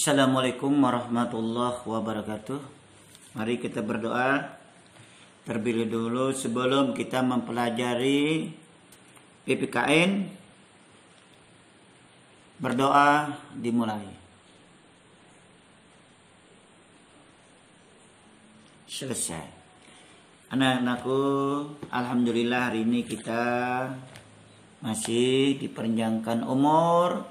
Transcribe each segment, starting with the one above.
Assalamualaikum warahmatullahi wabarakatuh. Mari kita berdoa terlebih dulu sebelum kita mempelajari PPKN. Berdoa dimulai. Selesai. Anak-anakku, alhamdulillah hari ini kita masih dipanjangkan umur,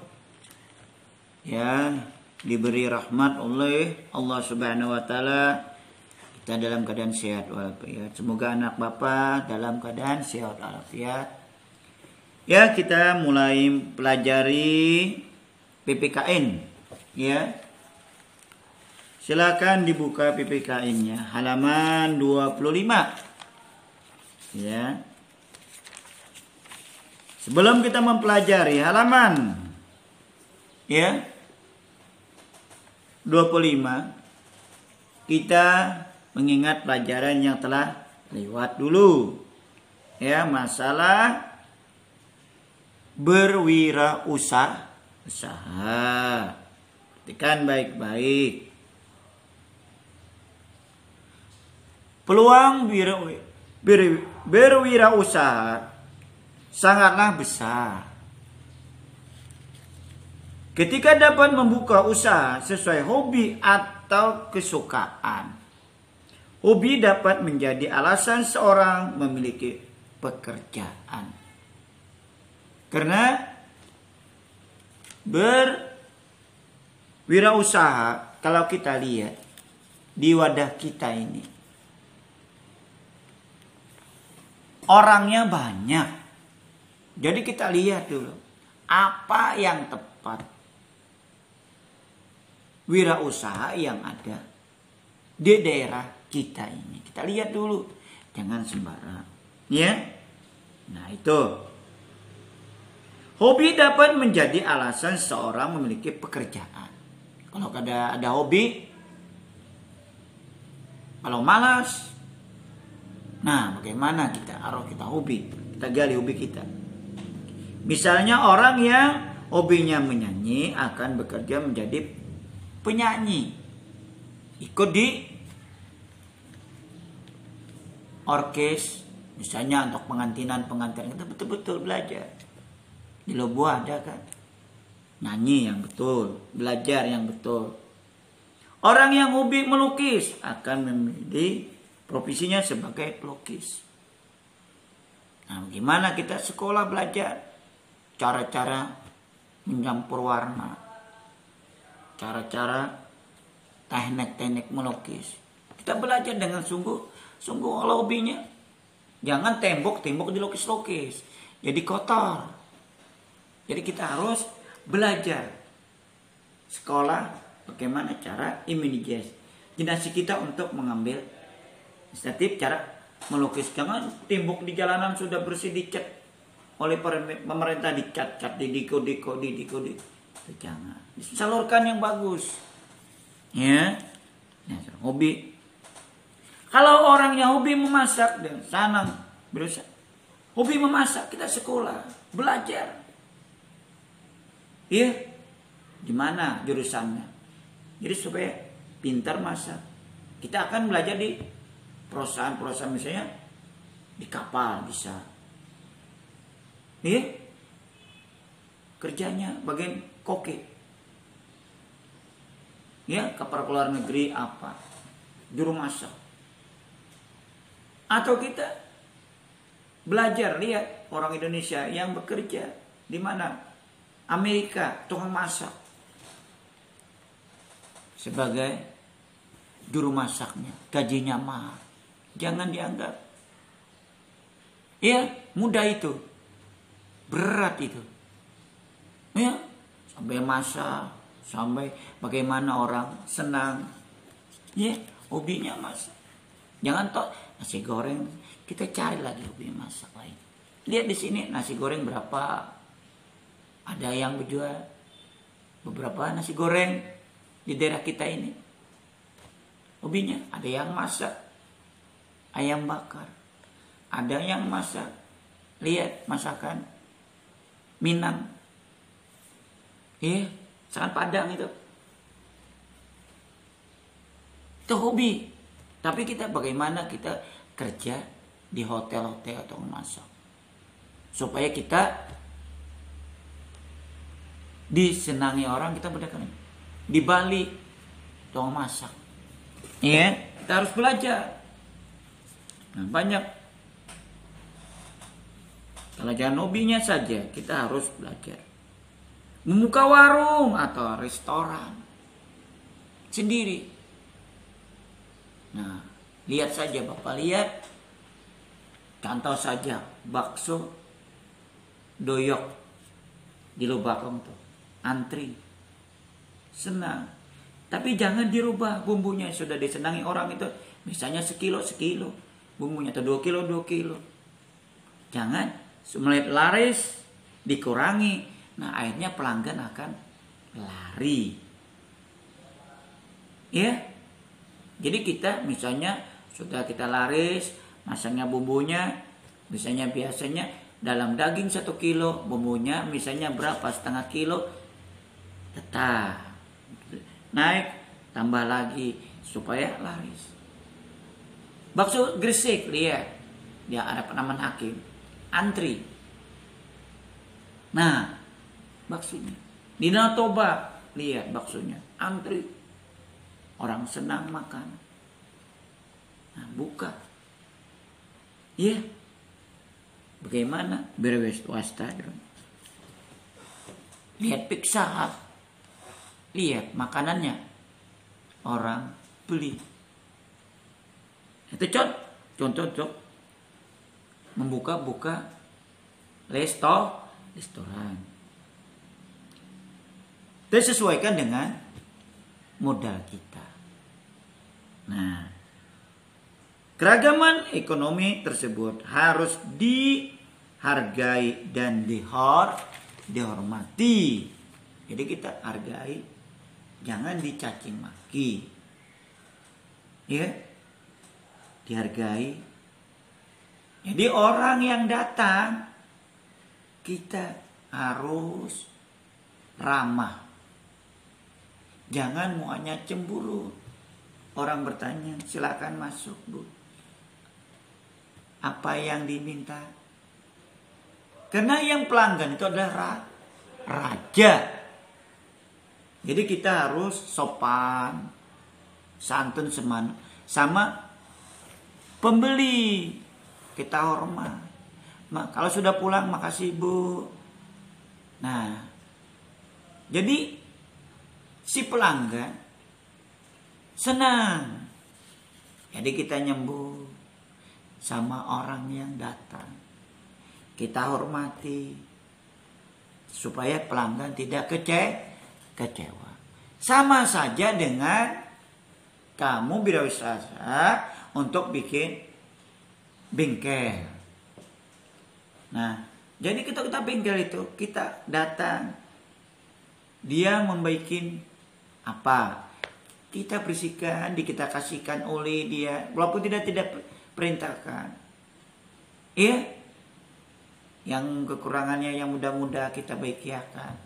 ya, diberi rahmat oleh Allah Subhanahu wa taala. Kita dalam keadaan sehat walafiat. Semoga anak Bapak dalam keadaan sehat walafiat. Ya, kita mulai pelajari PPKN, ya. Silakan dibuka PPKN-nya halaman 25. Ya. Sebelum kita mempelajari halaman, ya, 25, kita mengingat pelajaran yang telah lewat dulu, ya, masalah berwirausaha. Perhatikan baik-baik. Peluang berwirausaha sangatlah besar ketika dapat membuka usaha sesuai hobi atau kesukaan. Hobi dapat menjadi alasan seorang memiliki pekerjaan. Karena berwirausaha, kalau kita lihat di wadah kita ini, orangnya banyak. Jadi kita lihat dulu apa yang tepat wirausaha yang ada di daerah kita ini. Kita lihat dulu, jangan sembarang, ya. Nah, itu. Hobi dapat menjadi alasan seorang memiliki pekerjaan. Kalau ada hobi, kalau malas, nah bagaimana kita hobi? Kita gali hobi kita. Misalnya orang yang hobinya menyanyi akan bekerja menjadi penyanyi. Ikut di orkes, misalnya untuk pengantinan kita betul-betul belajar. Di Lobo ada kan, nyanyi yang betul, belajar yang betul. Orang yang hobi melukis akan memilih profesinya sebagai pelukis. Nah, gimana kita sekolah belajar cara-cara mencampur warna, cara-cara teknik-teknik melukis. Kita belajar dengan sungguh kalau hobinya. Jangan tembok dilukis-lukis, jadi kotor. Jadi kita harus belajar sekolah bagaimana cara imajinasi kita untuk mengambil inisiatif cara melukis. Jangan tembok di jalanan sudah bersih dicat oleh pemerintah, dicat didiko. Jangan. Disalurkan yang bagus. Ya. Nah, hobi. Kalau orangnya hobi memasak dan sana berusaha. Hobi memasak, kita sekolah, belajar. Iya, gimana jurusannya? Jadi supaya pintar masak, kita akan belajar di perusahaan misalnya di kapal bisa. Iya, kerjanya bagian koki. Ya, kapal keluar negeri apa? Juru masak. Atau kita belajar lihat orang Indonesia yang bekerja di mana? Amerika, tukang masak. Sebagai juru masaknya, gajinya mahal. Jangan dianggap. Ya, mudah itu. Berat itu. Ya, sampai masak, sampai bagaimana orang senang. Ya, hobinya masak. Jangan toh nasi goreng, kita cari lagi hobi masak lain. Lihat di sini nasi goreng berapa. Ada yang menjual beberapa nasi goreng di daerah kita ini. Hobinya ada yang masak ayam bakar. Ada yang masak, lihat masakan Minang. Sangat Padang itu. Itu hobi. Tapi kita bagaimana kita kerja di hotel-hotel atau masak. Supaya kita disenangi orang, kita berdagang. Di Bali, tukang masak. Iya, kita harus belajar. Nah, banyak. Kalau jangan hobinya saja, kita harus belajar. Membuka warung atau restoran sendiri. Nah, lihat saja Bapak, lihat. Contoh saja, bakso doyok di Lubakong tuh. Antri. Senang. Tapi jangan dirubah bumbunya. Sudah disenangi orang itu. Misalnya sekilo. Bumbunya atau 2 kilo. Jangan. Mulai laris. Dikurangi. Nah, akhirnya pelanggan akan lari. Ya. Jadi kita misalnya sudah kita laris. Masaknya bumbunya. Misalnya biasanya dalam daging 1 kilo. Bumbunya misalnya berapa? Setengah kilo. Tetap naik, tambah lagi supaya laris. Bakso Gresik, lihat, dia ada penaman hakim, antri. Nah, baksonya di Danau Toba, lihat baksonya, antri. Orang senang makan. Nah, buka. Iya. Bagaimana? Berwes swasta. Lihat Pizza Hut. Lihat makanannya. Orang beli. Itu contoh membuka restoran. Itu sesuaikan dengan modal kita. Nah, keragaman ekonomi tersebut harus dihargai dan dihormati. Jadi kita hargai, jangan dicaci maki. Ya. Dihargai. Jadi orang yang datang kita harus ramah. Jangan muanya cemburu. Orang bertanya, silakan masuk, Bu. Apa yang diminta? Karena yang pelanggan itu adalah raja. Jadi kita harus sopan, santun sama pembeli. Kita hormat. Kalau sudah pulang, makasih Bu. Nah, jadi si pelanggan senang. Jadi kita nyambut sama orang yang datang. Kita hormati supaya pelanggan tidak kecewa. Sama saja dengan kamu wirausaha untuk bikin bengkel. Nah, jadi kita bengkel itu kita datang, dia membaikin apa? Kita bersihkan, kita kasihkan oleh dia, walaupun tidak perintahkan. Iya, yang kekurangannya yang mudah-mudah kita baikiakan.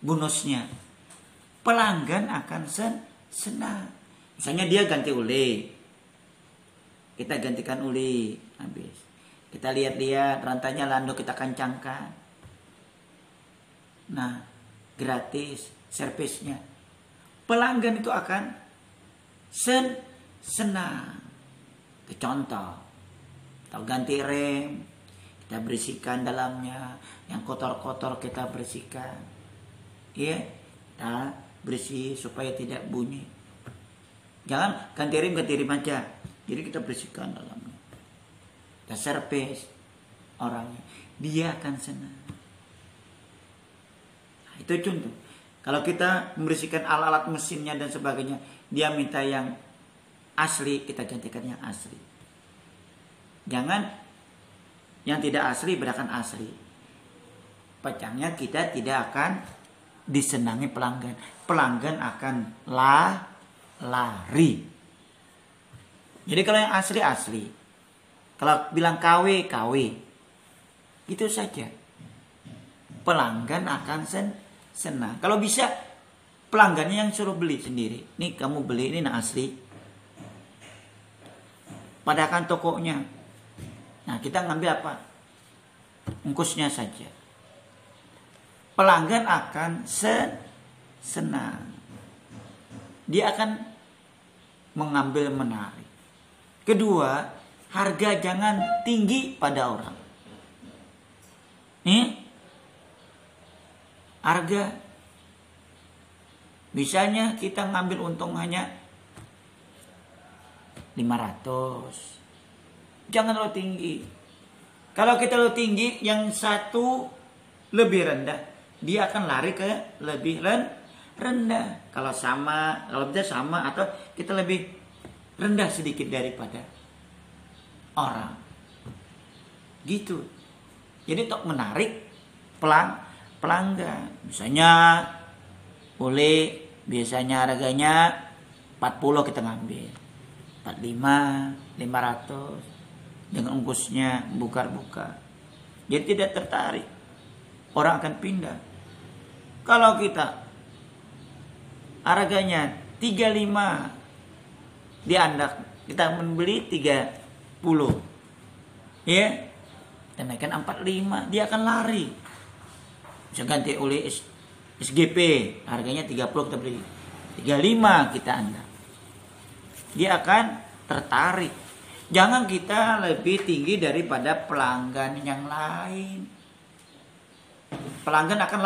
Bonusnya, pelanggan akan senang. Misalnya dia ganti oli, kita gantikan oli habis. Kita lihat-lihat rantainya landuk, kita kencangkan. Nah, gratis servisnya. Pelanggan itu akan senang. Contoh, kita ganti rem, kita bersihkan dalamnya, yang kotor-kotor kita bersihkan. Iya, kita bersih supaya tidak bunyi. Jangan ganti rem aja. Jadi kita bersihkan dalamnya. Kita servis orangnya, dia akan senang. Nah, itu contoh. Kalau kita membersihkan alat-alat mesinnya dan sebagainya, dia minta yang asli, kita gantikan yang asli. Jangan yang tidak asli berikan asli. Pecahnya kita tidak akan disenangi pelanggan. Pelanggan akan lari. Jadi kalau yang asli. Kalau bilang KW. Itu saja. Pelanggan akan senang. Kalau bisa pelanggannya yang suruh beli sendiri. Nih kamu beli, ini asli. Padahkan tokonya. Nah kita ngambil apa? Ongkosnya saja. Pelanggan akan senang. Dia akan mengambil menarik. Kedua, harga jangan tinggi pada orang. Harga. Misalnya kita ngambil untung hanya 500. Jangan terlalu tinggi. Kalau kita terlalu tinggi, yang satu lebih rendah, dia akan lari ke lebih rendah. Kalau kita sama atau kita lebih rendah sedikit daripada orang. Gitu. Jadi untuk menarik pelanggan. Misalnya boleh biasanya harganya 40 kita ngambil. 45, 500 dengan ongkosnya buka. Jadi tidak tertarik. Orang akan pindah. Kalau kita harganya 35 diandak, kita membeli 30. Ya. Kita naikkan 45, dia akan lari. Bisa ganti oleh SGP, harganya 30 kita beli. 35 kita andak. Dia akan tertarik. Jangan kita lebih tinggi daripada pelanggan yang lain. Pelanggan akan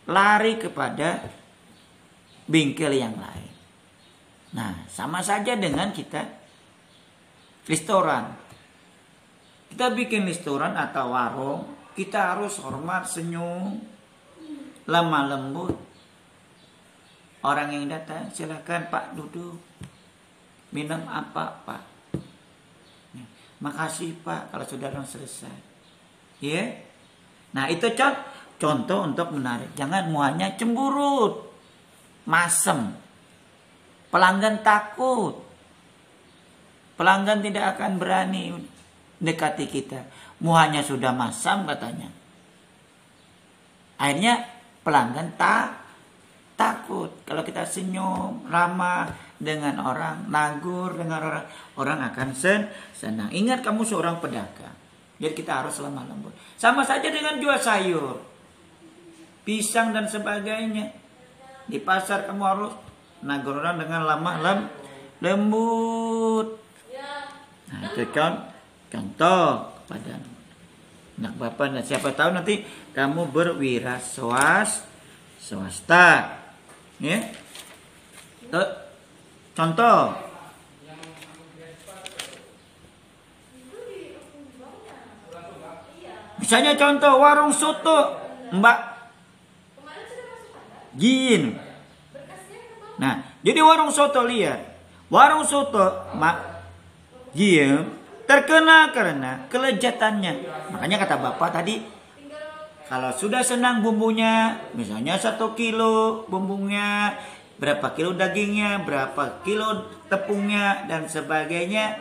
lari kepada bengkel yang lain. Nah, sama saja dengan kita restoran. Kita bikin restoran atau warung, kita harus hormat, senyum, lemah lembut. Orang yang datang, silakan Pak duduk. Minum apa Pak? Makasih Pak kalau sudah selesai. Ya. Nah itu contoh untuk menarik. Jangan muanya cemburut, masem. Pelanggan takut. Pelanggan tidak akan berani dekati kita. Muanya sudah masam katanya. Akhirnya pelanggan takut. Kalau kita senyum, ramah dengan orang, nagur dengan orang akan senang. Ingat kamu seorang pedagang. Jadi kita harus lemah lembut. Sama saja dengan jual sayur, pisang dan sebagainya. Di pasar kamu harus nagur orang dengan lemah lembut. Nah itu contoh kepada anak bapak. Dan siapa tahu nanti kamu berwira swasta. Ya. Contoh. Misalnya contoh warung soto Mbak Jin. Nah, jadi warung soto lihat. Warung soto Mbak Jin terkenal karena kelezatannya. Makanya kata Bapak tadi, kalau sudah senang bumbunya, misalnya 1 kilo bumbunya, berapa kilo dagingnya, berapa kilo tepungnya dan sebagainya,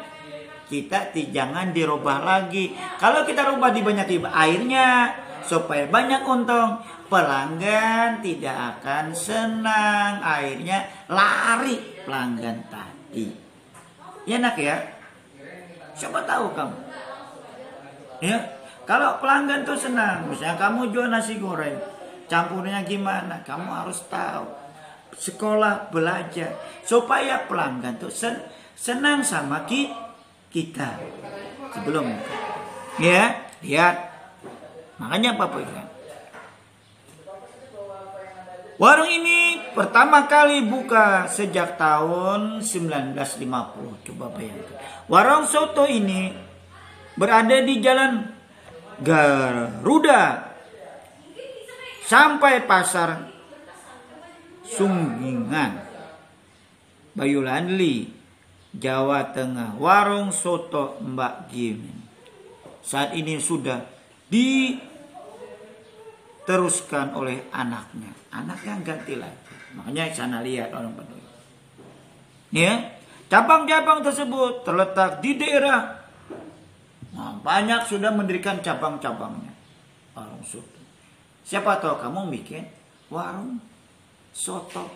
kita jangan dirubah lagi. Kalau kita rubah dibanyakin airnya supaya banyak untung, pelanggan tidak akan senang, akhirnya lari pelanggan tadi. Enak ya? Siapa tahu kamu? Ya, kalau pelanggan tuh senang, misalnya kamu jual nasi goreng, campurnya gimana? Kamu harus tahu. Sekolah belajar supaya pelanggan tuh senang sama kita sebelum ya lihat. Makanya Bapak Ibu, warung ini pertama kali buka sejak tahun 1950. Coba bayangkan, warung soto ini berada di Jalan Garuda sampai pasar Sunggingan, Bayulanli, Jawa Tengah. Warung soto Mbak Jim saat ini sudah diteruskan oleh anaknya. Anaknya ganti lagi. Makanya sana lihat orang penuh. Ya, cabang-cabang tersebut terletak di daerah. Nah, banyak sudah mendirikan cabang-cabangnya. Warung soto. Siapa tahu kamu bikin warung soto.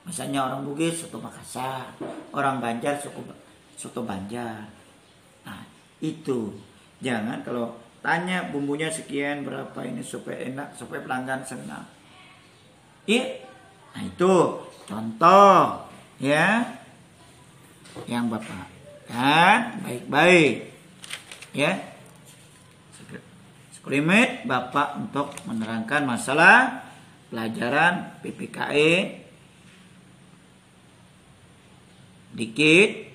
Misalnya orang Bugis soto Makassar, orang Banjar soto Banjar. Nah, itu. Jangan kalau tanya bumbunya sekian berapa ini supaya enak, supaya pelanggan senang. Iya. Nah, itu contoh ya yang Bapak kan baik-baik ya. Sekalimat Bapak untuk menerangkan masalah pelajaran PPKE dikit.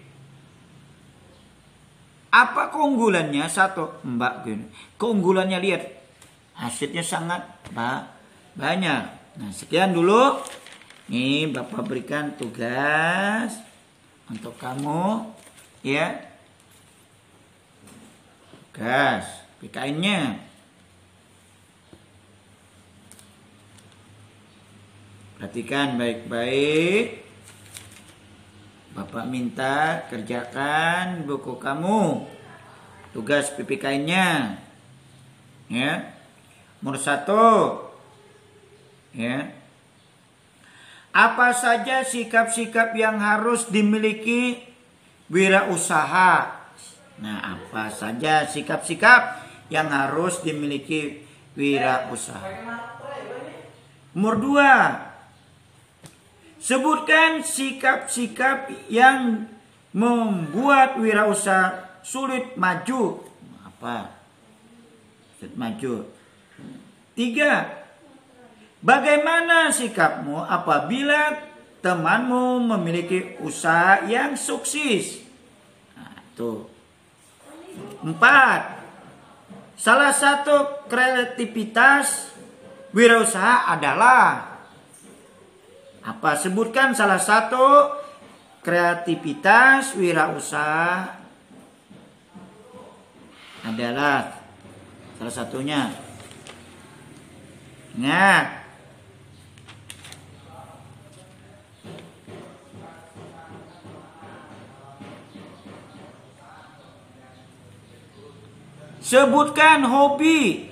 Apa keunggulannya? Satu, Mbak gini. Keunggulannya lihat hasilnya sangat banyak. Nah, sekian dulu. Nih Bapak berikan tugas untuk kamu ya. Tugas PKN-nya. Perhatikan baik-baik. Bapak minta kerjakan buku kamu. Tugas PPKN-nya. Ya. Nomor 1. Ya. Apa saja sikap-sikap yang harus dimiliki wirausaha? Nah, apa saja sikap-sikap yang harus dimiliki wirausaha? Nomor 2. Sebutkan sikap-sikap yang membuat wirausaha sulit maju. Apa? Sulit maju. 3. Bagaimana sikapmu apabila temanmu memiliki usaha yang sukses? Nah, itu. 4. Salah satu kreativitas wirausaha adalah apa? Sebutkan salah satu kreativitas wirausaha adalah salah satunya. Ingat. Sebutkan hobi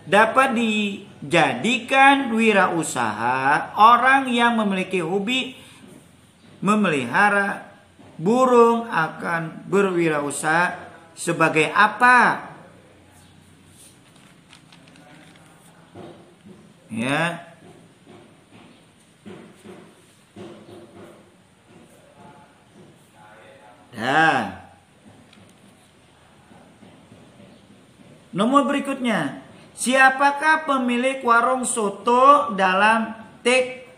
dapat dijadikan wirausaha. Orang yang memiliki hobi memelihara burung akan berwirausaha sebagai apa? Ya. Dah. Nomor berikutnya, siapakah pemilik warung soto dalam teks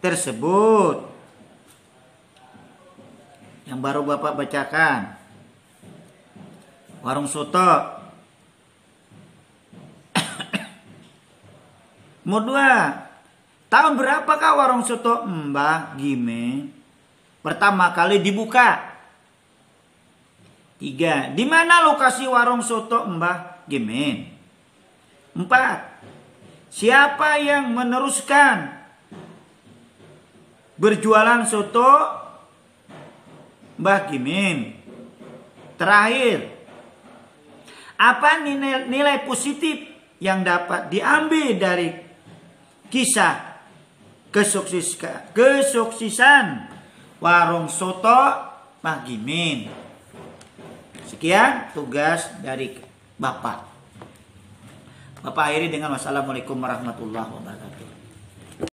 tersebut? Yang baru Bapak bacakan. Warung soto. Nomor 2. Tahun berapakah warung soto Mbah Gime pertama kali dibuka? 3. Di mana lokasi warung soto Mbah Gime? 4. Siapa yang meneruskan berjualan soto Mbah Gime? Terakhir, apa nilai positif yang dapat diambil dari kisah kesuksesan warung soto Mbah Gime? Sekian tugas dari Bapak. Bapak akhiri dengan wassalamualaikum warahmatullahi wabarakatuh.